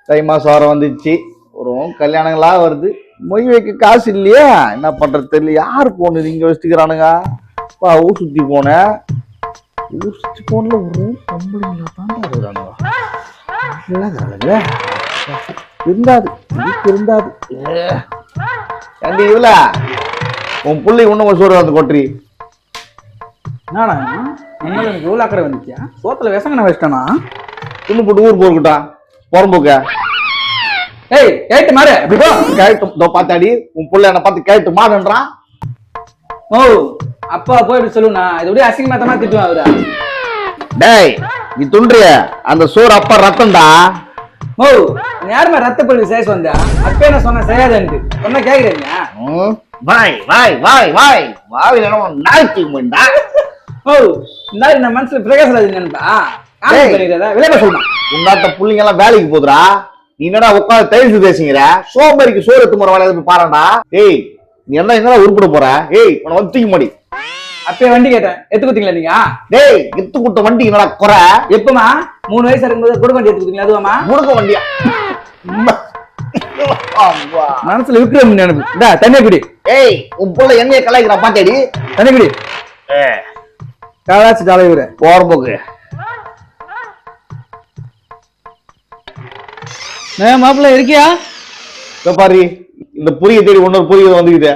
தை மாசம் வர வந்துச்சு, ஒரு கல்யாணங்களா வருது, மொய் வைக்க காசு இல்லையா, என்ன பண்றது தெரியல. யாரு போனது இங்க வச்சுக்கிறானுங்க? ஊர் சுத்தி போனேன், ஊர் சுத்தி போன்ல ஒரு பொம்பளைங்களா தாண்டா இருக்கிறானுங்க. இருந்தாது இருந்தாது இவல உன் புள்ளி இன்னும் சோறு வந்து கொட்டுறி. என்னடா எனக்கு எவ்வளோ அக்கறை வந்துச்சியா? சோத்துல விஷங்கண்ண வச்சிட்டானா? துண்ணு போட்டு ஊர் போர்க்கிட்டா புறம்போக்க. ஏய் கேட்டு மாறு கேட்டு பார்த்தாடி உன் புள்ள என்ன பார்த்து கேட்டு மாறுன்றான். ஓ அப்பா போய் இப்படி சொல்லுண்ணா, இது அப்படியே அசிங்கமாத்தமா திட்டுவான் அவரா. டேய் நீ துன்றிய அந்த சோறு அப்பா ரத்தம்டா. ஓ யாருமே ரத்த பள்ளி சேஷ் வந்தா? அப்பே நான் சொன்ன செய்யாதன்ட்டு சொன்ன கேக்குறீங்க. வாய் வாய் வாய் வாய் வாய் நாய்க்கு முண்டா. ஓ இந்த நான் மனசுல பிரகாசராஜ் நினைப்பா விளையாட சொல்றான். உன்னாட்ட புள்ளிங்க எல்லாம் வேலைக்கு போதுரா, நீ என்னடா உட்காந்து தைச்சு பேசுங்கிற? சோம்பேறிக்கு சோறு எத்து முறை வேலை போய் பாருடா. ஏய் நீ என்ன எங்கடா உருப்பிட போற? ஏய் உன வந்து தூக்கி மாடி. அப்பயே வண்டி கேட்டேன், எத்து குத்தீங்களா நீங்க? டேய் எத்து குட்ட வண்டி என்னடா குறை? எப்பமா 3 வயசு இருக்கும்போது குடுக்க வண்டி எடுத்து குத்தீங்களா? அதுவாமா குடுக்க வண்டியா? மனசுல விக்ரம் நினைப்பு. தண்ணி குடி. ஏய் உன் புள்ள என்னைய கலாய்க்கிறா பாத்தேடி. தண்ணி குடி. காலாச்சு தலைவர் போறம்போக்கு. மாப்பிள்ள இருக்கியா? பாரு இந்த புரிய தேடி இன்னொரு புரிய வந்துக்குது.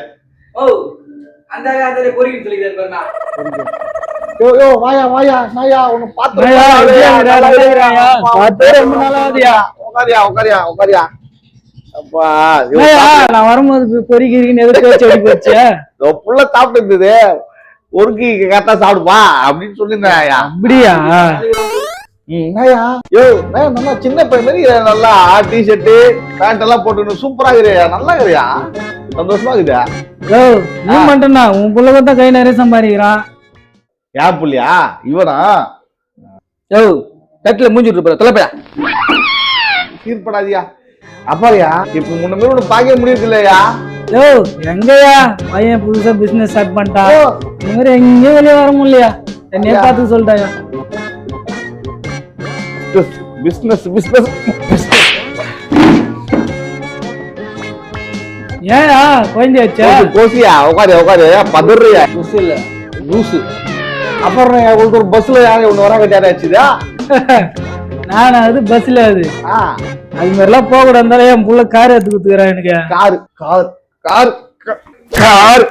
ஓ அந்த காலத்துல பொறிக்கு சொல்லிக்கிறாரு பாருங்க. யோ யோ வாயா வாயா நாயா உன்னை பாத்து ரொம்ப நாளாதியா. உட்காரியா உட்காரியா உட்காரியா. அப்பா நான் வரும்போது பொறிக்கிறீங்கன்னு எதுக்கு வச்சு அடி போச்சு? புள்ள சாப்பிட்டு இருந்தது, ஒருக்கி கரெக்டா சாப்பிடுப்பா அப்படின்னு சொல்லியிருந்தேன். அப்படியா? யோ நல்லா சின்ன பையன் மாதிரி நல்லா டிஷர்ட் பேண்ட் எல்லாம் போட்டு சூப்பரா இருக்கிறியா, நல்லா இருக்கிறியா, சந்தோஷமா இருக்குதா? யோ நீ மட்டும்னா உன் புள்ளதான் கை நிறைய சம்பாதிக்கிறான். யார் புள்ளியா இவனா? யோ தட்டுல மூஞ்சிட்டு போற தொலைப்பா சீர்படாதியா. அப்பாரியா இப்ப முன்ன மாதிரி ஒண்ணு பாக்க முடியுது இல்லையா? யோ எங்கயா பையன் புதுசா பிசினஸ் ஸ்டார்ட் பண்ணிட்டான், இந்த மாதிரி எங்கேயும் வெளியே வர முடியலையா? என்னைய பார்த்து சொல்லிட்டாயா? பிசினஸ் பிசினஸ் ஏயா குழந்தை வச்சா கோசியா? உட்காரு உட்காரு பதறியா? லூசு இல்ல லூசு. அப்புறம் உங்களுக்கு ஒரு பஸ்ல யாரும் ஒண்ணு வர கட்டியாரா வச்சுதா? நானா அது பஸ்ல அது அது மாதிரிலாம் போக கூட இருந்தாலும் என் புள்ள கார் எடுத்து குத்துக்கிறான் எனக்கு. கார் கார் கார் கார்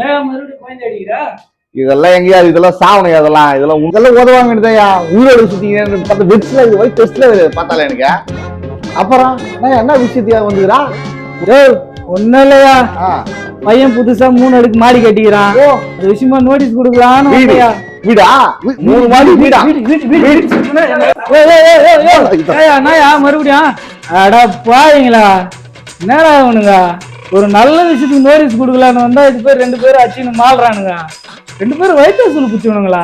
ஏன் மறுபடியும் குழந்தை அடிக்கிறா? இதெல்லாம் எங்கயா? இதெல்லாம் சாவணும், இதெல்லாம் இதெல்லாம் உங்கெல்லாம் உதவாங்க வேண்டியதையா? உயிரோடு சுத்திங்க பார்த்து வெட்ஸ்ல போய் டெஸ்ட்ல பார்த்தால எனக்கு. அப்புறம் என்ன விஷயத்தையா வந்துக்கிறா? ஒன்னும் இல்லையா, பையன் புதுசா 3 அடுக்கு மாடி கட்டிக்கிறான், அது விஷயமா நோட்டீஸ் கொடுக்கலான்னு. வீடா 3 மாடி வீடா? மறுபடியும் அடா பாவீங்களா, என்னடா அவனுங்க ஒரு நல்ல விஷயத்துக்கு நோட்டீஸ் கொடுக்கலான்னு வந்தா இது பேர் 2 பேரும் அச்சின்னு மாறுறானுங்க. 2 பேரும் வயிற்று சொல்லு பிடிச்சவனுங்களா?